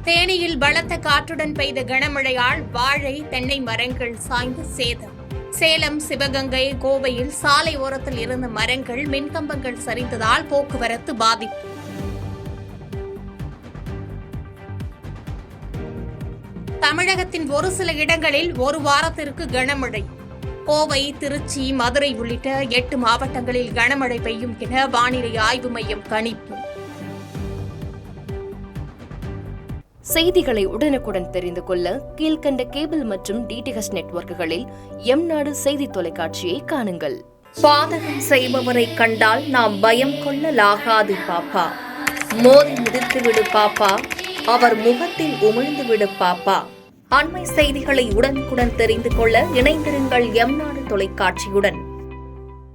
தேனியில் பலத்த காற்றுடன் பெய்த கனமழையால் வாழை, தென்னை மரங்கள் சாய்ந்து சேதம். சேலம், சிவகங்கை, கோவையில் சாலை ஓரத்தில் இருந்த மரங்கள், மின்கம்பங்கள் சரிந்ததால் போக்குவரத்து பாதிப்பு. தமிழகத்தின் ஒரு சில இடங்களில் ஒரு வாரத்திற்கு கனமழை. கோவை, திருச்சி, மதுரை உள்ளிட்ட 8 மாவட்டங்களில் கனமழை பெய்யும் என வானிலை ஆய்வு மையம் கணிப்பு. செய்திகளை உடனுக்குடன் தெரிந்து கொள்ள கீழ்கண்ட கேபிள் மற்றும் டிடிஎச் நெட்வொர்க்குகளில் எம்நாடு செய்தி தொலைக்காட்சியை காணுங்கள். பாதகம் செய்பவரை கண்டால் நாம் பயம் கொள்ளலாகாது பாப்பா. மோதி மிதித்துவிடு பாப்பா, அவர் முகத்தில் உமிழ்ந்துவிடு பாப்பா. அண்மை செய்திகளை உடனுக்குடன் தெரிந்து கொள்ள இணைந்திருங்கள் எம்நாடு தொலைக்காட்சியுடன்.